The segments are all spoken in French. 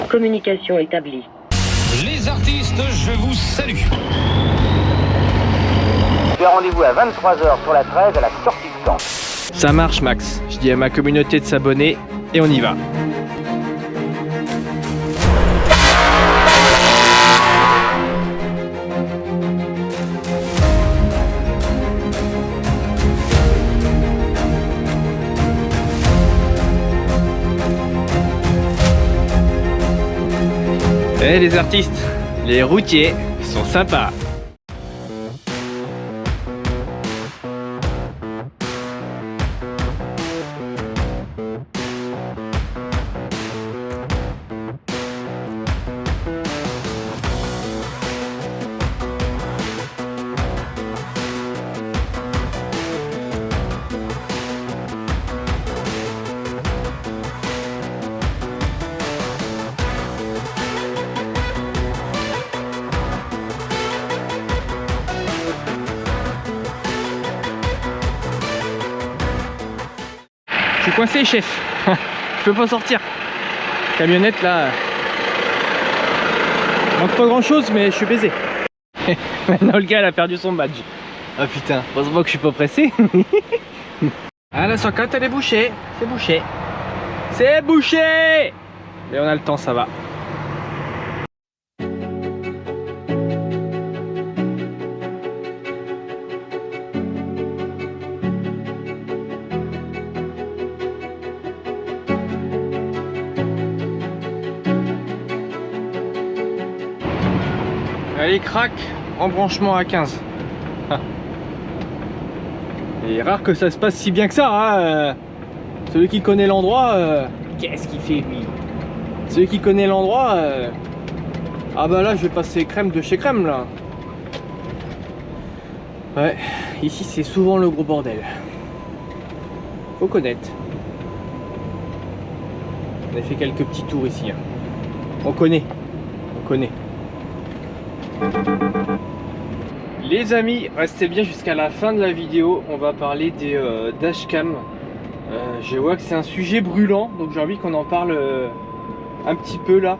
Communication établie. Les artistes, je vous salue. J'ai rendez-vous à 23h sur la 13 à la sortie de camp. Ça marche Max, je dis à ma communauté de s'abonner et on y va. Eh les artistes, les routiers sont sympas. Je suis coincé chef, je peux pas sortir. Camionnette là, manque pas grand chose mais je suis baisé. Maintenant le gars il a perdu son badge. Ah putain, heureusement que je suis pas pressé. Ah la 104 elle est bouchée, c'est bouché. C'est bouché. Mais on a le temps, ça va. Allez, crac, embranchement à 15. Ah. Et rare que ça se passe si bien que ça. Hein. Celui qui connaît l'endroit, qu'est-ce qu'il fait lui? Celui qui connaît l'endroit, ah bah là je vais passer crème de chez crème là. Ouais, ici c'est souvent le gros bordel. Faut connaître. On a fait quelques petits tours ici. Hein. On connaît. Les amis, restez bien jusqu'à la fin de la vidéo. On va parler des dashcam. Je vois que c'est un sujet brûlant, donc j'ai envie qu'on en parle un petit peu là.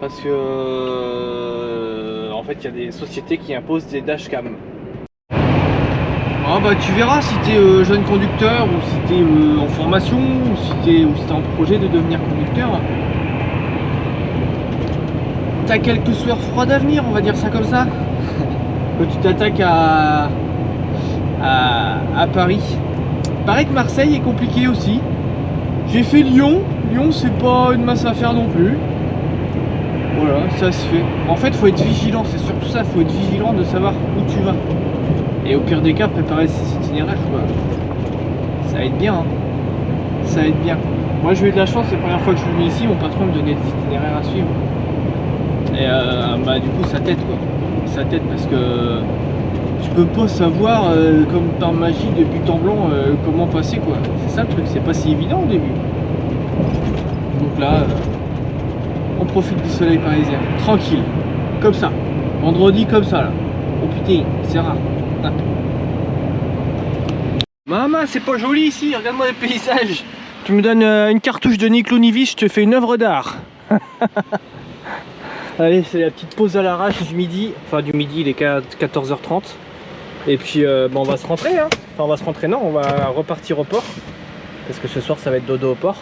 Parce que en fait il y a des sociétés qui imposent des dashcam. Ah bah tu verras si t'es jeune conducteur ou si t'es en formation ou si t'es en projet de devenir conducteur. T'as quelques sueurs froides à venir, on va dire ça comme ça. Quand tu t'attaques à Paris. Il paraît que Marseille est compliqué aussi. J'ai fait Lyon. Lyon c'est pas une masse à faire non plus. Voilà, ça se fait. En fait faut être vigilant, c'est surtout ça, faut être vigilant de savoir où tu vas. Et au pire des cas, préparer ses itinéraires quoi. Ça aide bien, hein. Ça aide bien. Moi j'ai eu de la chance, c'est la première fois que je suis venu ici, mon patron me donnait des itinéraires à suivre. Et bah du coup ça t'aide quoi. Ça t'aide parce que tu peux pas savoir comme par magie de but en blanc comment passer quoi. C'est ça le truc, c'est pas si évident au début. Donc là, on profite du soleil parisien, tranquille, comme ça. Vendredi comme ça là. Oh putain, c'est rare. Ah. Maman, c'est pas joli ici, regarde-moi les paysages. Tu me donnes une cartouche de Nick Lounivis, je te fais une œuvre d'art. Allez, c'est la petite pause à l'arrache du midi. Enfin du midi, il est 14h30. Et puis on va se rentrer. Hein. Enfin on va se rentrer, non, on va repartir au port. Parce que ce soir ça va être dodo au port.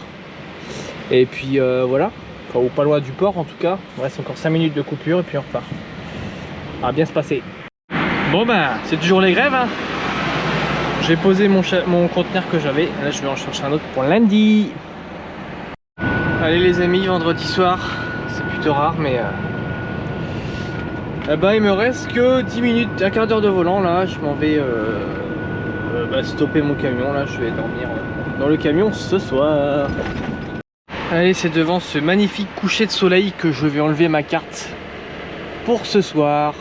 Et puis voilà. Enfin, ou pas loin du port en tout cas. Il reste encore 5 minutes de coupure et puis on repart. Ça va bien se passer. Bon ben, c'est toujours les grèves. Hein. J'ai posé mon conteneur que j'avais. Là je vais en chercher un autre pour lundi. Allez les amis, vendredi soir. C'est plutôt rare mais bah, il me reste que 10 minutes, un quart d'heure de volant là, je m'en vais stopper mon camion là, je vais dormir dans le camion ce soir. Allez, c'est devant ce magnifique coucher de soleil que je vais enlever ma carte pour ce soir.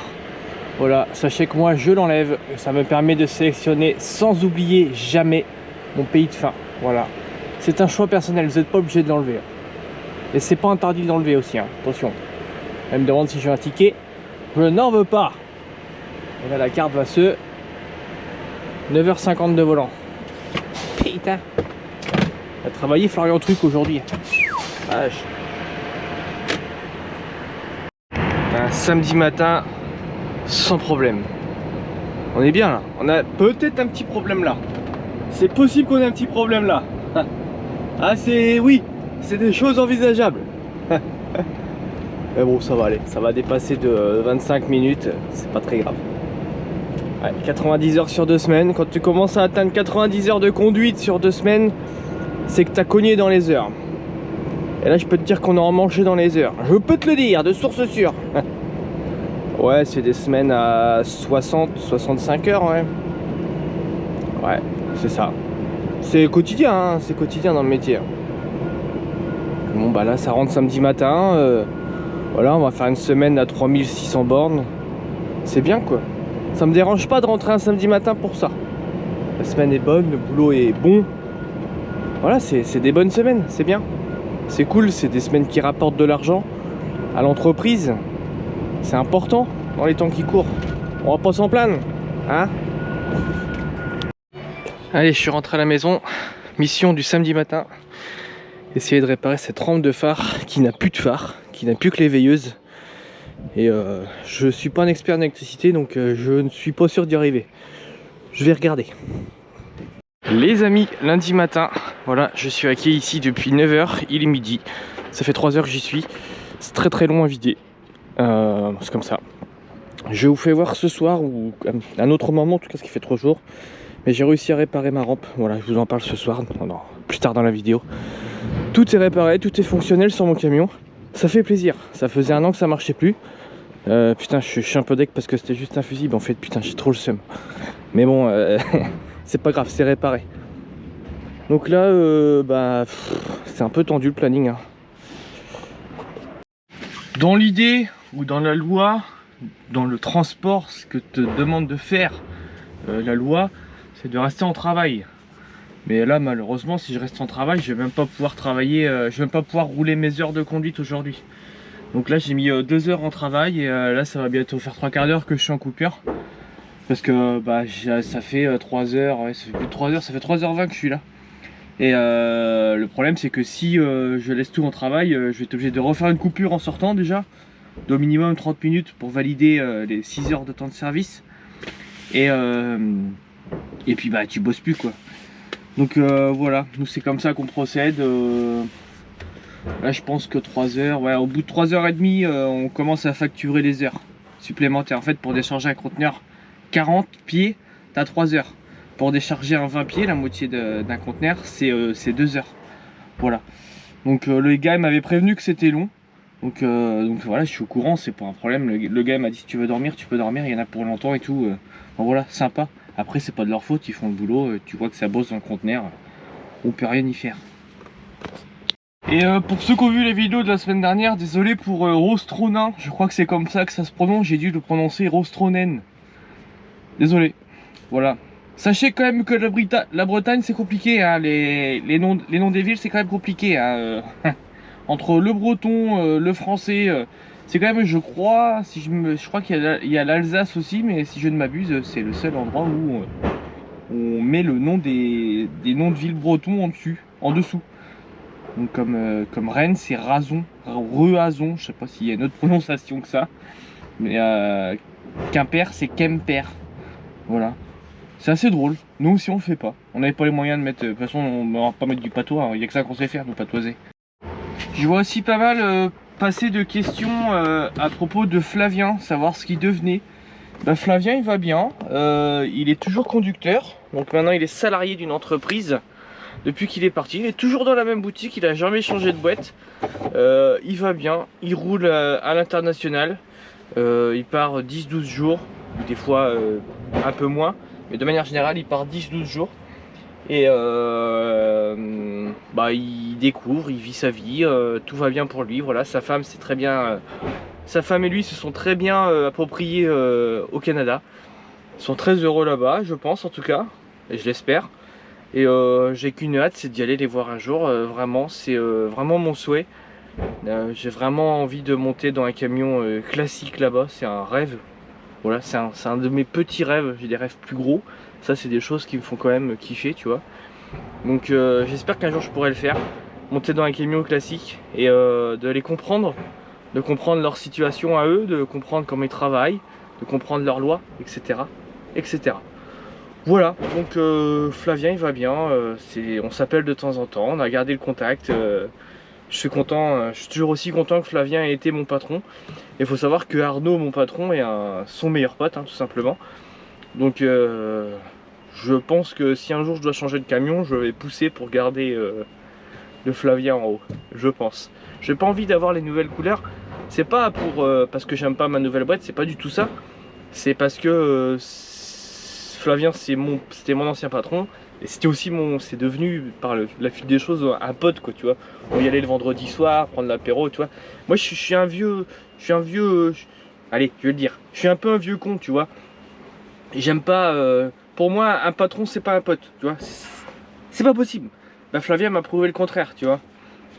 Voilà, sachez que moi je l'enlève, ça me permet de sélectionner sans oublier jamais mon pays de fin. Voilà, c'est un choix personnel, vous n'êtes pas obligé de l'enlever. Et c'est pas interdit d'enlever aussi, hein. Attention. Elle me demande si j'ai un ticket. Je n'en veux pas. Et là la carte va se 9h50 de volant. Putain. a travaillé Florian Truc aujourd'hui. Vache. Un samedi matin, sans problème. On est bien là. On a peut-être un petit problème là. C'est possible qu'on ait un petit problème là. Ah c'est... oui, c'est des choses envisageables. Mais bon, ça va aller. Ça va dépasser de 25 minutes. C'est pas très grave. Ouais, 90 heures sur 2 semaines. Quand tu commences à atteindre 90 heures de conduite sur 2 semaines, c'est que tu as cogné dans les heures. Et là, je peux te dire qu'on a en manché dans les heures. Je peux te le dire, de source sûre. Ouais, c'est des semaines à 60-65 heures, ouais. Ouais, c'est ça. C'est quotidien, hein, c'est quotidien dans le métier. Bon, bah là, ça rentre samedi matin. Voilà, on va faire une semaine à 3600 bornes. C'est bien, quoi. Ça me dérange pas de rentrer un samedi matin pour ça. La semaine est bonne, le boulot est bon. Voilà, c'est des bonnes semaines, c'est bien. C'est cool, c'est des semaines qui rapportent de l'argent à l'entreprise. C'est important dans les temps qui courent. On va pas s'en plaindre, hein? Allez, je suis rentré à la maison. Mission du samedi matin. Essayer de réparer cette rampe de phare qui n'a plus de phare, qui n'a plus que les veilleuses. Et je suis pas un expert en électricité, donc je ne suis pas sûr d'y arriver. Je vais regarder. Les amis, lundi matin, voilà, je suis à quai ici depuis 9 h, il est midi. Ça fait 3 heures que j'y suis. C'est très très long à vider. C'est comme ça. Je vous fais voir ce soir ou à un autre moment, en tout cas, ce qui fait 3 jours. Mais j'ai réussi à réparer ma rampe. Voilà, je vous en parle ce soir, non, plus tard dans la vidéo. Tout est réparé, tout est fonctionnel sur mon camion. Ça fait plaisir. Ça faisait 1 an que ça marchait plus. Putain, je suis un peu deck parce que c'était juste un fusible. En fait, putain, j'ai trop le seum. Mais bon, c'est pas grave, c'est réparé. Donc là, c'est un peu tendu le planning, hein. Dans l'idée ou dans la loi, dans le transport, ce que te demande de faire la loi, c'est de rester en travail. Mais là, malheureusement, si je reste en travail, je vais même pas pouvoir travailler, je vais même pas pouvoir rouler mes heures de conduite aujourd'hui. Donc là, j'ai mis 2 heures en travail et là, ça va bientôt faire 3/4 d'heure que je suis en coupure. Parce que ça fait 3 heures, ouais, ça fait plus de 3 heures, ça fait 3h20 que je suis là. Et le problème, c'est que si je laisse tout en travail, je vais être obligé de refaire une coupure en sortant déjà, d'au minimum 30 minutes pour valider les 6 heures de temps de service. Et puis tu bosses plus, quoi. Donc voilà, nous c'est comme ça qu'on procède. Là je pense que 3 heures, ouais, au bout de 3h30 on commence à facturer les heures supplémentaires. En fait, pour décharger un conteneur 40 pieds, t'as 3 heures. Pour décharger un 20 pieds, la moitié d'un conteneur, c'est 2 heures. Voilà. Donc le gars m'avait prévenu que c'était long. Donc voilà, je suis au courant, c'est pas un problème. Le gars m'a dit si tu veux dormir, tu peux dormir, il y en a pour longtemps et tout. Donc voilà, sympa. Après, c'est pas de leur faute, ils font le boulot. Tu vois que ça bosse dans le conteneur. On peut rien y faire. Et pour ceux qui ont vu les vidéos de la semaine dernière, désolé pour Rostronin. Je crois que c'est comme ça que ça se prononce. J'ai dû le prononcer Rostronen. Désolé. Voilà. Sachez quand même que la Bretagne c'est compliqué, hein. Les noms des villes c'est quand même compliqué, hein. Entre le breton, le français, c'est quand même, je crois, je crois qu'il y a l'Alsace aussi, mais si je ne m'abuse, c'est le seul endroit où on met le nom des noms de villes bretons en dessous. Donc comme Rennes c'est Razon, Reazon, je sais pas s'il y a une autre prononciation que ça, mais Quimper c'est Kemper, voilà. C'est assez drôle. Nous aussi on le fait pas. On n'avait pas les moyens de mettre. De toute façon on va pas mettre du patois. Il n'y a que ça qu'on sait faire, nous patoiser. Je vois aussi pas mal passer de questions à propos de Flavien, savoir ce qu'il devenait. Flavien il va bien. Il est toujours conducteur. Donc maintenant il est salarié d'une entreprise. Depuis qu'il est parti, il est toujours dans la même boutique. Il a jamais changé de boîte. Il va bien. Il roule à l'international. Il part 10-12 jours. Des fois un peu moins. Mais de manière générale, il part 10-12 jours. Et il découvre, il vit sa vie, tout va bien pour lui. Voilà, sa femme, c'est très bien. Sa femme et lui se sont très bien appropriés au Canada. Ils sont très heureux là-bas, je pense en tout cas. Et je l'espère. Et j'ai qu'une hâte, c'est d'y aller les voir un jour. Vraiment, c'est vraiment mon souhait. J'ai vraiment envie de monter dans un camion classique là-bas. C'est un rêve. Voilà, c'est un de mes petits rêves, j'ai des rêves plus gros. Ça, c'est des choses qui me font quand même kiffer, tu vois. Donc j'espère qu'un jour je pourrai le faire, monter dans un camion classique et de les comprendre, de comprendre leur situation à eux, de comprendre comment ils travaillent, de comprendre leurs lois, etc. etc. Voilà, donc Flavien il va bien, on s'appelle de temps en temps, on a gardé le contact, je suis content, je suis toujours aussi content que Flavien ait été mon patron. Il faut savoir que Arnaud, mon patron, est son meilleur pote, hein, tout simplement. Donc je pense que si un jour je dois changer de camion, je vais pousser pour garder le Flavien en haut, je pense. J'ai pas envie d'avoir les nouvelles couleurs, c'est pas pour parce que j'aime pas ma nouvelle boîte, c'est pas du tout ça. C'est parce que Flavien c'était mon ancien patron et c'était aussi c'est devenu par la fil des choses un pote quoi, tu vois. On y allait le vendredi soir prendre l'apéro, tu vois. Moi je suis un vieux, allez je vais le dire, je suis un peu un vieux con, tu vois. J'aime pas, pour moi un patron c'est pas un pote, tu vois. C'est pas possible. Bah, Flavien m'a prouvé le contraire, tu vois.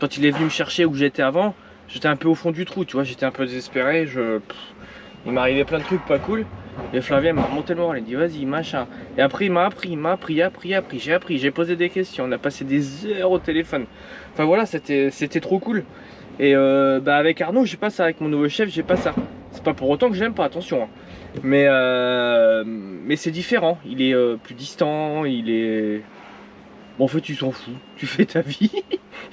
Quand il est venu me chercher où j'étais avant, j'étais un peu au fond du trou, tu vois. J'étais un peu désespéré, il m'arrivait plein de trucs pas cool. Et Flavien m'a remonté le moral, il dit vas-y machin. Et après il m'a appris, j'ai appris, j'ai posé des questions, on a passé des heures au téléphone. Enfin voilà, c'était trop cool. Et bah avec Arnaud j'ai pas ça, avec mon nouveau chef j'ai pas ça. C'est pas pour autant que j'aime pas, attention. Hein. Mais c'est différent, il est plus distant, il est... Bon, en fait tu s'en fous, tu fais ta vie,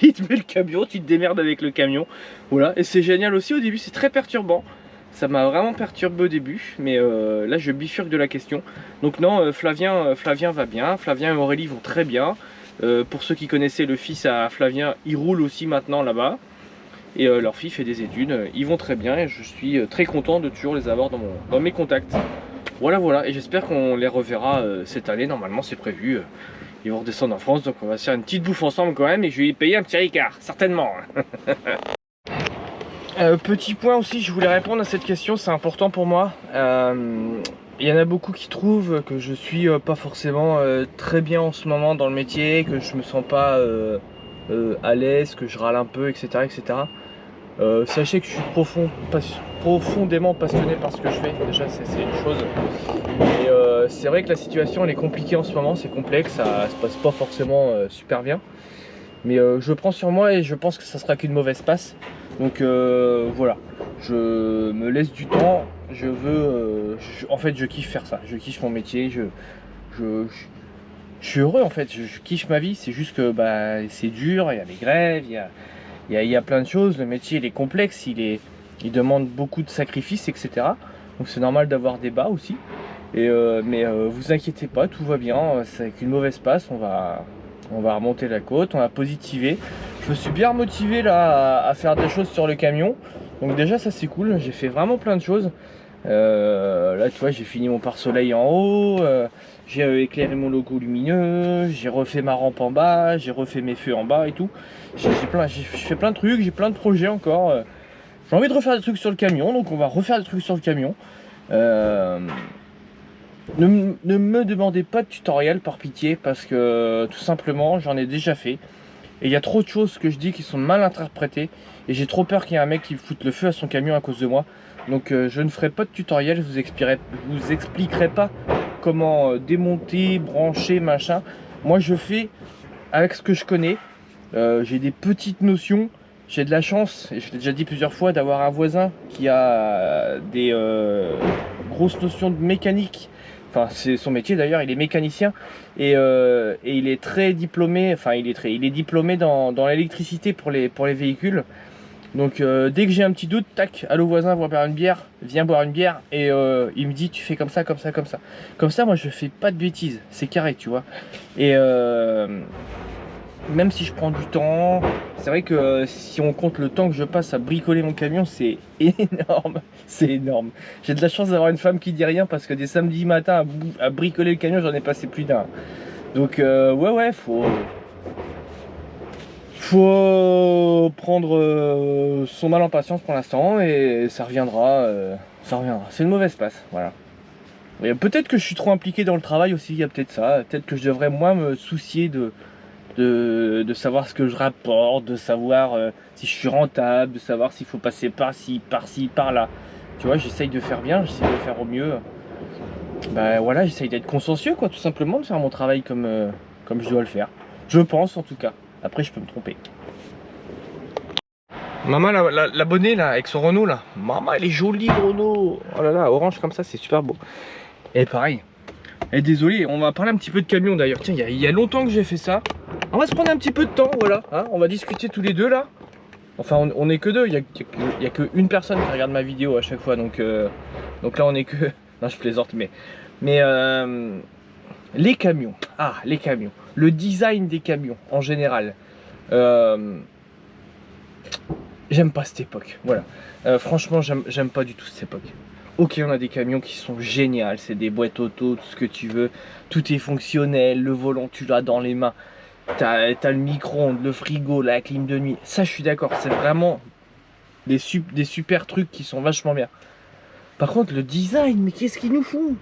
il te met le camion, tu te démerdes avec le camion. Voilà, et c'est génial aussi au début, c'est très perturbant. Ça m'a vraiment perturbé au début, mais là je bifurque de la question. Donc non, Flavien va bien, Flavien et Aurélie vont très bien. Pour ceux qui connaissaient le fils à Flavien, il roule aussi maintenant là-bas. Et leur fille fait des études, ils vont très bien et je suis très content de toujours les avoir dans mes contacts. Voilà, voilà, et j'espère qu'on les reverra cette année, normalement c'est prévu. Ils vont redescendre en France, donc on va se faire une petite bouffe ensemble quand même et je vais y payer un petit Ricard, certainement. Petit point aussi, je voulais répondre à cette question, c'est important pour moi. Il y en a beaucoup qui trouvent que je suis pas forcément très bien en ce moment dans le métier, que je me sens pas à l'aise, que je râle un peu, etc. etc. Sachez que je suis profondément passionné par ce que je fais, déjà c'est une chose. Et c'est vrai que la situation elle est compliquée en ce moment, c'est complexe, ça se passe pas forcément super bien. Mais je prends sur moi et je pense que ça sera qu'une mauvaise passe. Donc voilà, je me laisse du temps, en fait je kiffe faire ça, je kiffe mon métier, je suis heureux en fait, je kiffe ma vie, c'est juste que bah, c'est dur, il y a des grèves, il y a plein de choses, le métier il est complexe, il demande beaucoup de sacrifices, etc. Donc c'est normal d'avoir des bas aussi. Et mais vous inquiétez pas, tout va bien, c'est qu'une mauvaise passe, on va remonter la côte, on va positiver. Je me suis bien motivé là à faire des choses sur le camion. Donc déjà ça c'est cool, j'ai fait vraiment plein de choses. Là tu vois j'ai fini mon pare-soleil en haut, j'ai éclairé mon logo lumineux, j'ai refait ma rampe en bas, j'ai refait mes feux en bas et tout. J'ai fait plein de trucs, j'ai plein de projets encore. J'ai envie de refaire des trucs sur le camion, donc on va refaire des trucs sur le camion. Ne me demandez pas de tutoriel par pitié parce que tout simplement j'en ai déjà fait. Et il y a trop de choses que je dis qui sont mal interprétées. Et j'ai trop peur qu'il y ait un mec qui foute le feu à son camion à cause de moi. Donc je ne ferai pas de tutoriel, je vous expliquerai pas comment démonter, brancher, machin. Moi je fais avec ce que je connais. J'ai des petites notions. J'ai de la chance, et je l'ai déjà dit plusieurs fois, d'avoir un voisin qui a des grosses notions de mécanique. Enfin, c'est son métier d'ailleurs, il est mécanicien et il est très diplômé, enfin il est diplômé dans l'électricité pour les véhicules. Donc dès que j'ai un petit doute, tac, allô voisin, viens boire une bière et il me dit tu fais comme ça, comme ça, comme ça. Comme ça moi je fais pas de bêtises, c'est carré tu vois. Et même si je prends du temps, c'est vrai que si on compte le temps que je passe à bricoler mon camion, c'est énorme, c'est énorme. J'ai de la chance d'avoir une femme qui dit rien parce que des samedis matins à bricoler le camion, j'en ai passé plus d'un. Donc ouais, faut prendre son mal en patience pour l'instant et ça reviendra, C'est une mauvaise passe, voilà. Peut-être que je suis trop impliqué dans le travail aussi, il y a peut-être ça, peut-être que je devrais moi me soucier de savoir ce que je rapporte, de savoir si je suis rentable, de savoir s'il faut passer par-ci, par-là. Tu vois, j'essaye de faire bien, j'essaye de faire au mieux. Bah voilà, j'essaye d'être consciencieux quoi, tout simplement, de faire mon travail comme je dois le faire. Je pense en tout cas. Après, je peux me tromper. Maman, l'abonnée là, avec son Renault là. Maman, elle est jolie, Renault. Oh là là, orange comme ça, c'est super beau. Et pareil. Et désolé, on va parler un petit peu de camion d'ailleurs. Tiens, il y a longtemps que j'ai fait ça. On va se prendre un petit peu de temps, voilà. Hein, on va discuter tous les deux là. Enfin, on est que deux. Il y a que une personne qui regarde ma vidéo à chaque fois. Donc là, on est que. Non, je plaisante, mais les camions. Ah, les camions. Le design des camions en général. J'aime pas cette époque. Voilà. Franchement, j'aime pas du tout cette époque. Ok, on a des camions qui sont géniaux, c'est des boîtes auto, tout ce que tu veux, tout est fonctionnel, le volant tu l'as dans les mains, t'as le micro-ondes, le frigo, la clim de nuit, ça je suis d'accord, c'est vraiment des super trucs qui sont vachement bien. Par contre le design, mais qu'est-ce qu'ils nous font?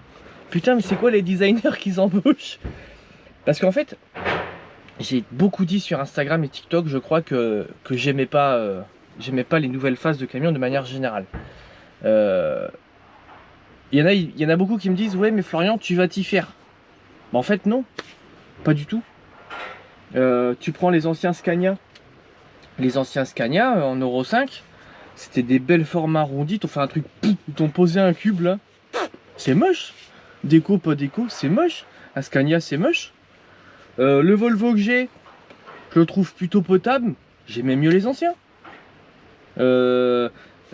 Putain, mais c'est quoi les designers qu'ils embauchent? Parce qu'en fait, j'ai beaucoup dit sur Instagram et TikTok, je crois que j'aimais pas les nouvelles phases de camions de manière générale. Il y en a beaucoup qui me disent ouais mais Florian tu vas t'y faire. Bah, en fait non, pas du tout. Tu prends les anciens Scania. Les anciens Scania en Euro 5, c'était des belles formes arrondies, t'ont fait un truc, ils t'ont posé un cube là. C'est moche. Déco, pas déco, c'est moche. Un Scania c'est moche. Le Volvo que j'ai, je le trouve plutôt potable. J'aimais mieux les anciens.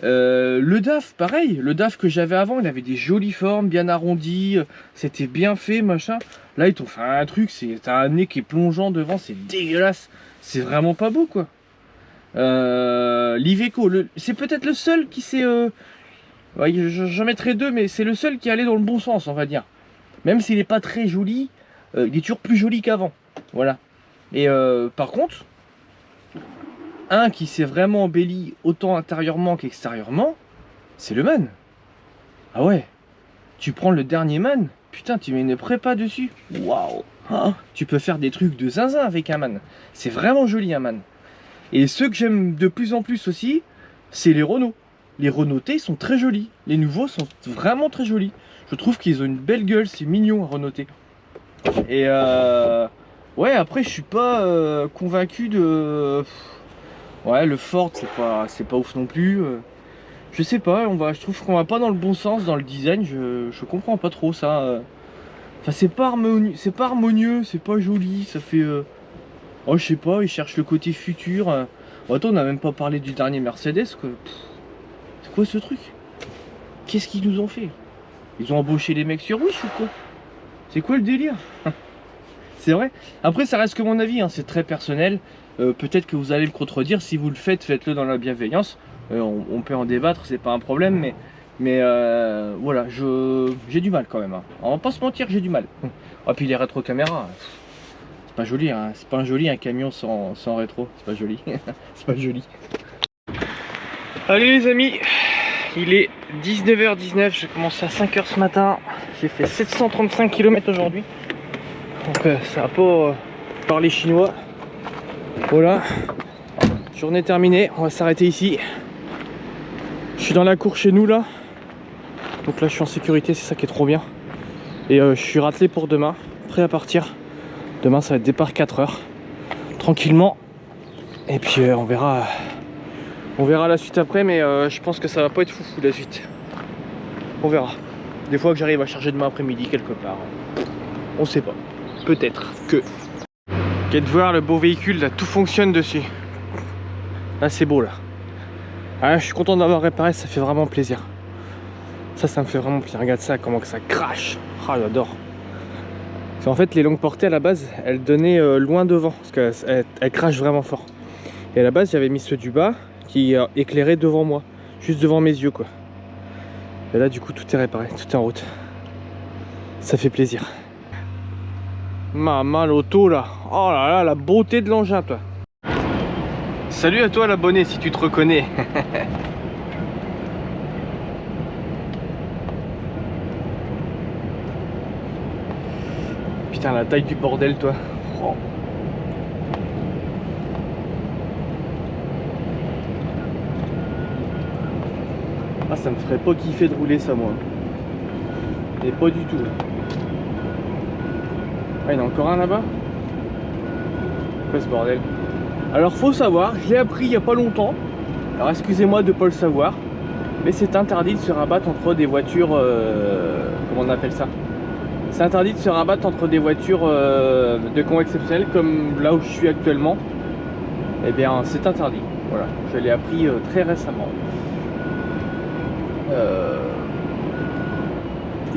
Le DAF, pareil, le DAF que j'avais avant, il avait des jolies formes, bien arrondies, c'était bien fait, machin. Là, ils t'ont fait un truc, t'as un nez qui est plongeant devant, c'est dégueulasse. C'est vraiment pas beau, quoi. L'Iveco, c'est peut-être le seul qui s'est... Ouais, j'en mettrai deux, mais c'est le seul qui est allé dans le bon sens, on va dire. Même s'il n'est pas très joli, il est toujours plus joli qu'avant. Voilà. Et par contre... Un qui s'est vraiment embelli autant intérieurement qu'extérieurement, c'est le MAN. Ah ouais, tu prends le dernier MAN, putain, tu mets une prépa dessus. Waouh, oh, tu peux faire des trucs de zinzin avec un MAN. C'est vraiment joli un MAN. Et ceux que j'aime de plus en plus aussi, c'est les Renault. Les Renault T sont très jolis. Les nouveaux sont vraiment très jolis. Je trouve qu'ils ont une belle gueule, c'est mignon à Renault T. Et ouais, après je suis pas convaincu de... Ouais, le Ford, c'est pas ouf non plus. Je sais pas, je trouve qu'on va pas dans le bon sens dans le design. Je comprends pas trop ça. Enfin, c'est pas harmonieux, c'est pas joli. Ça fait. Oh, je sais pas, ils cherchent le côté futur. Attends, on n'a même pas parlé du dernier Mercedes, quoi. C'est quoi ce truc? Qu'est-ce qu'ils nous ont fait? Ils ont embauché les mecs sur Wish ou quoi? C'est quoi le délire? C'est vrai. Après, ça reste que mon avis, hein, c'est très personnel. Peut-être que vous allez me contredire. Si vous le faites, faites-le dans la bienveillance. On peut en débattre, c'est pas un problème. Mais voilà, j'ai du mal quand même. Hein. On va pas se mentir, j'ai du mal. Ah, puis les rétro-caméras, c'est pas joli. Hein. C'est pas joli un camion sans rétro. C'est pas joli. C'est pas joli. Allez les amis, il est 19h19. J'ai commencé à 5h ce matin. J'ai fait 735 km aujourd'hui. Donc ça va pas parler chinois. Voilà, journée terminée, on va s'arrêter ici. Je suis dans la cour chez nous là. Donc là je suis en sécurité, c'est ça qui est trop bien. Et je suis ratelé pour demain, prêt à partir. Demain ça va être départ 4h. Tranquillement. Et puis on verra la suite après, mais je pense que ça va pas être foufou la suite. On verra. Des fois que j'arrive à charger demain après-midi quelque part. On sait pas. Peut-être que... de voir le beau véhicule là, tout fonctionne dessus. Là c'est beau là. Ah, je suis content d'avoir réparé, ça fait vraiment plaisir. Ça me fait vraiment plaisir. Regarde ça, comment que ça crache. Ah, j'adore. En fait les longues portées à la base, elles donnaient loin devant, parce qu'elles crachent vraiment fort. Et à la base j'avais mis ceux du bas qui éclairaient devant moi, juste devant mes yeux quoi. Et là du coup tout est réparé, tout est en route. Ça fait plaisir. Maman l'auto là, oh là là, la beauté de l'engin toi. Salut à toi l'abonné si tu te reconnais. Putain la taille du bordel toi. Oh. Ah ça me ferait pas kiffer de rouler ça moi. Et pas du tout. Ah, il y en a encore un là-bas. Quoi ce bordel? Alors faut savoir, je l'ai appris il y a pas longtemps. Alors excusez-moi de pas le savoir, mais c'est interdit de se rabattre entre des voitures. Comment on appelle ça? C'est interdit de se rabattre entre des voitures de convoi exceptionnel comme là où je suis actuellement. Eh bien c'est interdit. Voilà, je l'ai appris très récemment.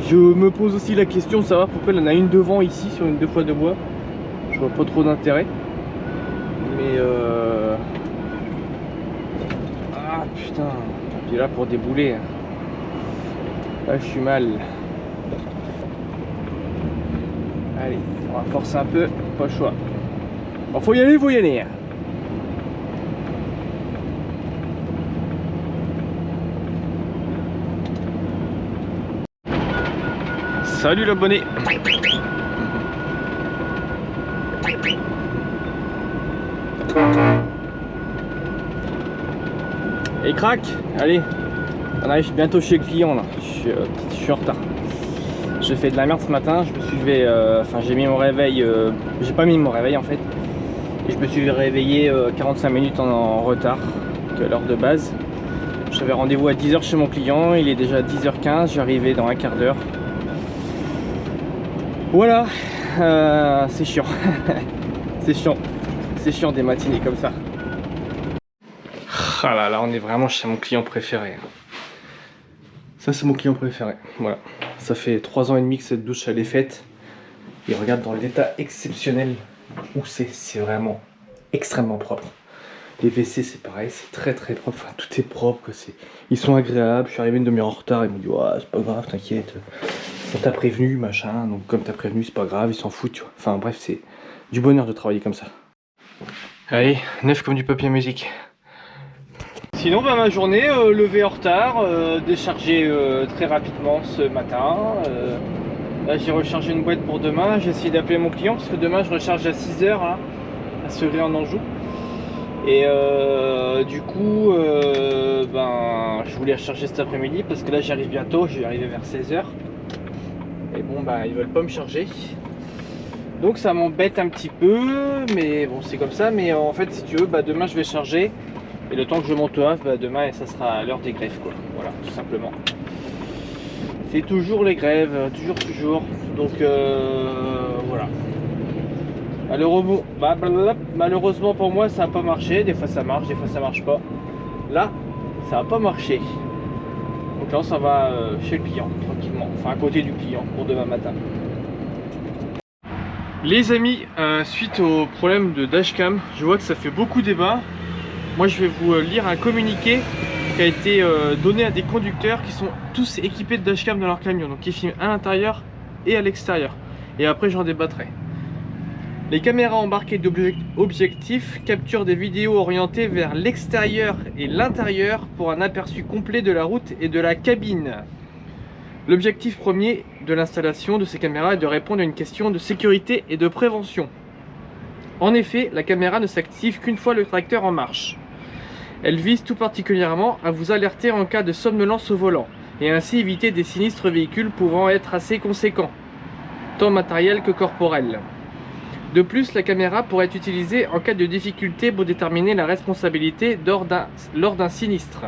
Je me pose aussi la question de savoir pourquoi il y en a une devant ici sur une 2x2 bois. Je vois pas trop d'intérêt. Mais ah putain, il est là pour débouler. Là je suis mal. Allez, on va forcer un peu, pas le choix. Bon, faut y aller, faut y aller. Salut l'abonné. Et crac, allez, on arrive bientôt chez le client là. Je suis en retard. J'ai fait de la merde ce matin. Je me suis levé, enfin j'ai mis mon réveil. J'ai pas mis mon réveil en fait. Et je me suis réveillé 45 minutes en retard que l'heure de base. J'avais rendez-vous à 10 h chez mon client. Il est déjà 10 h 15. J'arrivais dans un quart d'heure. Voilà, c'est chiant. C'est chiant. C'est chiant des matinées comme ça. Ah là là, on est vraiment chez mon client préféré. Ça c'est mon client préféré. Voilà. Ça fait 3 ans et demi que cette douche elle est faite. Et regarde dans l'état exceptionnel où c'est vraiment extrêmement propre. Les WC c'est pareil, c'est très très propre. Enfin tout est propre. Ils sont agréables. Je suis arrivé une demi-heure en retard. Ils m'ont dit ouais, c'est pas grave, t'inquiète. On t'a prévenu, machin. Donc comme t'as prévenu, c'est pas grave, ils s'en foutent, tu vois. Enfin bref, c'est du bonheur de travailler comme ça. Allez, neuf comme du papier musique. Sinon, bah, ma journée, levé en retard, déchargé très rapidement ce matin. Là, j'ai rechargé une boîte pour demain. J'ai essayé d'appeler mon client parce que demain, je recharge à 6 h hein, à Segré en Anjou. Et du coup, ben, je voulais recharger cet après-midi parce que là, j'arrive bientôt. Je vais arriver vers 16 h. Et bon, bah, ils veulent pas me charger. Donc, ça m'embête un petit peu, mais bon, c'est comme ça. Mais en fait, si tu veux, bah, demain, je vais charger. Et le temps que je monte au havre, bah demain ça sera à l'heure des greffes quoi. Voilà, tout simplement. C'est toujours les grèves, toujours. Donc voilà. Malheureusement pour moi ça n'a pas marché. Des fois ça marche, des fois ça marche pas. Là, ça n'a pas marché. Donc là ça va chez le client, tranquillement. Enfin à côté du client pour demain matin. Les amis, suite au problème de dashcam, je vois que ça fait beaucoup débat. Moi je vais vous lire un communiqué qui a été donné à des conducteurs qui sont tous équipés de dashcam dans leur camion, donc qui filment à l'intérieur et à l'extérieur. Et après j'en débattrai. Les caméras embarquées d'objectifs capturent des vidéos orientées vers l'extérieur et l'intérieur pour un aperçu complet de la route et de la cabine. L'objectif premier de l'installation de ces caméras est de répondre à une question de sécurité et de prévention. En effet, la caméra ne s'active qu'une fois le tracteur en marche. Elle vise tout particulièrement à vous alerter en cas de somnolence au volant et ainsi éviter des sinistres véhicules pouvant être assez conséquents, tant matériels que corporels. De plus, la caméra pourrait être utilisée en cas de difficulté pour déterminer la responsabilité lors d'un sinistre.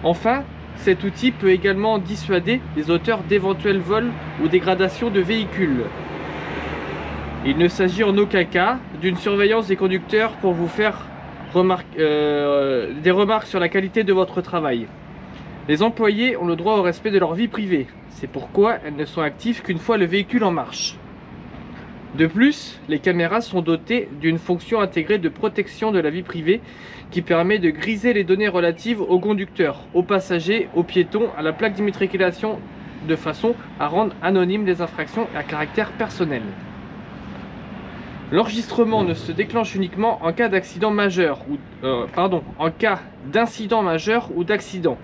Enfin, cet outil peut également dissuader les auteurs d'éventuels vols ou dégradations de véhicules. Il ne s'agit en aucun cas d'une surveillance des conducteurs pour vous faire des remarques sur la qualité de votre travail. Les employés ont le droit au respect de leur vie privée. C'est pourquoi elles ne sont actives qu'une fois le véhicule en marche. De plus, les caméras sont dotées d'une fonction intégrée de protection de la vie privée qui permet de griser les données relatives aux conducteurs, aux passagers, aux piétons, à la plaque d'immatriculation de façon à rendre anonymes les infractions à caractère personnel. L'enregistrement ne se déclenche uniquement en cas d'accident majeur en cas d'incident majeur ou d'accident.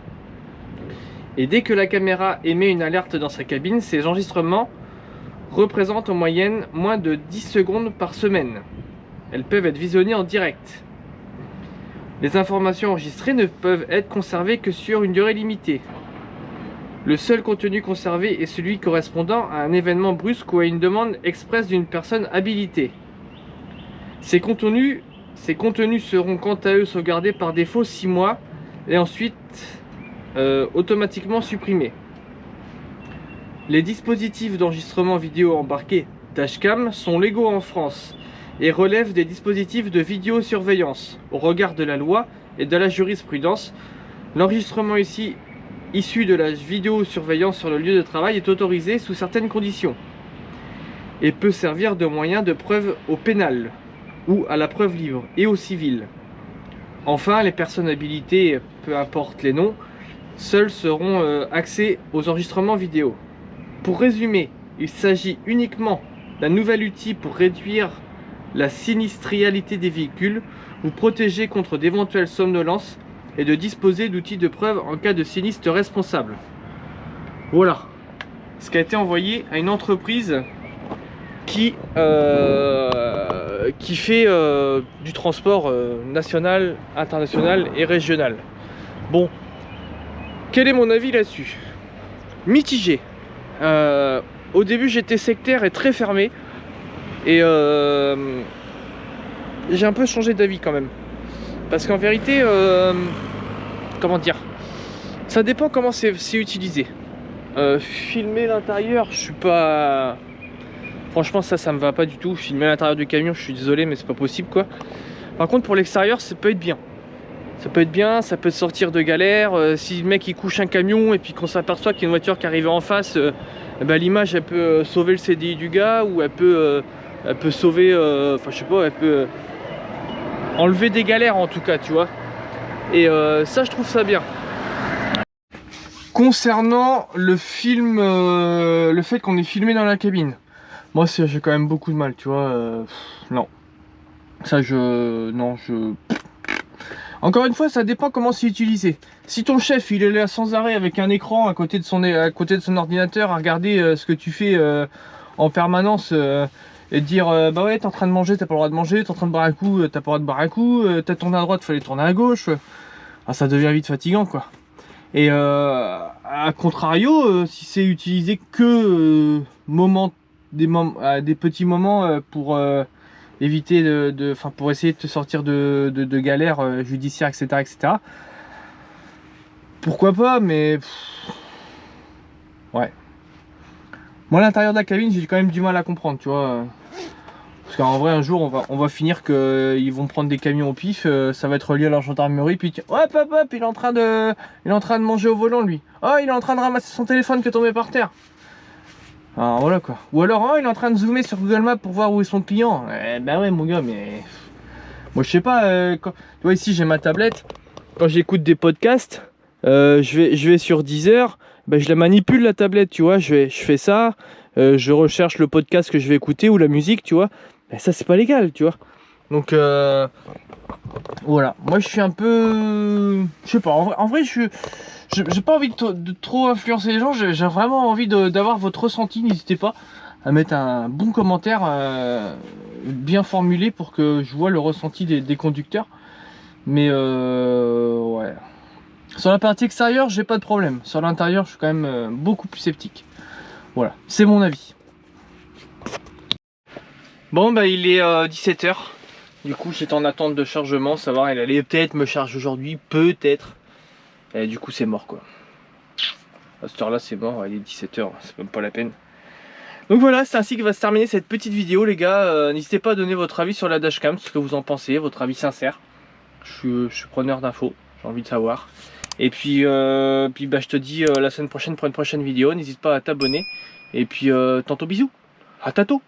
Et dès que la caméra émet une alerte dans sa cabine, ces enregistrements représentent en moyenne moins de 10 secondes par semaine. Elles peuvent être visionnées en direct. Les informations enregistrées ne peuvent être conservées que sur une durée limitée. Le seul contenu conservé est celui correspondant à un événement brusque ou à une demande expresse d'une personne habilitée. Ces contenus seront quant à eux sauvegardés par défaut 6 mois et ensuite automatiquement supprimés. Les dispositifs d'enregistrement vidéo embarqués dashcam sont légaux en France et relèvent des dispositifs de vidéosurveillance. Au regard de la loi et de la jurisprudence, l'enregistrement issu de la vidéosurveillance sur le lieu de travail est autorisé sous certaines conditions et peut servir de moyen de preuve au pénal ou à la preuve libre et au civil. Enfin, les personnes habilitées, peu importe les noms, seules seront accès aux enregistrements vidéo. Pour résumer, il s'agit uniquement d'un nouvel outil pour réduire la sinistralité des véhicules, vous protéger contre d'éventuelles somnolences et de disposer d'outils de preuve en cas de sinistre responsable. Voilà ce qui a été envoyé à une entreprise qui fait du transport national, international et régional. Bon, quel est mon avis là-dessus? Mitigé. Au début j'étais sectaire et très fermé et j'ai un peu changé d'avis quand même, parce qu'en vérité comment dire, ça dépend comment c'est utilisé. Filmer l'intérieur, je suis pas, franchement ça me va pas du tout. Filmer l'intérieur du camion, je suis désolé mais c'est pas possible quoi. Par contre pour l'extérieur ça peut être bien. Ça peut être bien, ça peut sortir de galère. Si le mec il couche un camion et puis qu'on s'aperçoit qu'il y a une voiture qui arrive en face, bah, l'image elle peut sauver le CDI du gars, ou elle peut sauver, enfin je sais pas, elle peut enlever des galères en tout cas, tu vois. Et ça je trouve ça bien. Concernant le film, le fait qu'on est filmé dans la cabine, moi j'ai quand même beaucoup de mal, tu vois. Non, ça encore une fois, ça dépend comment c'est utilisé. Si ton chef il est là sans arrêt avec un écran à côté de son ordinateur à regarder ce que tu fais en permanence et dire bah ouais t'es en train de manger, t'as pas le droit de manger, t'es en train de boire un coup, t'as pas le droit de boire un coup, t'as tourné à droite, fallait tourner à gauche, ça devient vite fatigant quoi. Et à contrario, si c'est utilisé que des petits moments pour éviter pour essayer de te sortir de galères judiciaires, etc. Pourquoi pas, mais ouais. Moi, à l'intérieur de la cabine, j'ai quand même du mal à comprendre, tu vois. Parce qu'en vrai, un jour, on va finir qu'ils vont prendre des camions au pif, ça va être relié à leur gendarmerie, puis hop, il est en train de manger au volant, lui. Oh, il est en train de ramasser son téléphone qui est tombé par terre. Alors voilà quoi. Ou alors il est en train de zoomer sur Google Maps pour voir où est son client. Bah ouais mon gars, mais moi je sais pas, tu vois ici j'ai ma tablette. Quand j'écoute des podcasts, je vais sur Deezer, bah, je la manipule la tablette, tu vois, je fais ça, je recherche le podcast que je vais écouter ou la musique, tu vois. Bah, ça c'est pas légal, tu vois. Donc voilà, moi je suis un peu, je sais pas, en vrai j'ai pas envie de trop influencer les gens, j'ai vraiment envie d'avoir votre ressenti. N'hésitez pas à mettre un bon commentaire bien formulé pour que je vois le ressenti des conducteurs. Mais ouais. Sur la partie extérieure, j'ai pas de problème. Sur l'intérieur, je suis quand même beaucoup plus sceptique. Voilà, c'est mon avis. Bon, bah il est 17 h. Du coup, j'étais en attente de chargement, savoir elle allait peut-être me charger aujourd'hui, peut-être. Et du coup c'est mort quoi. À cette heure là c'est mort, il est 17 h, c'est même pas la peine. Donc voilà, c'est ainsi que va se terminer cette petite vidéo les gars. N'hésitez pas à donner votre avis sur la dashcam, ce que vous en pensez, votre avis sincère. Je suis preneur d'infos, j'ai envie de savoir. Et puis bah, je te dis la semaine prochaine pour une prochaine vidéo. N'hésite pas à t'abonner. Et puis tantôt bisous, à tantôt.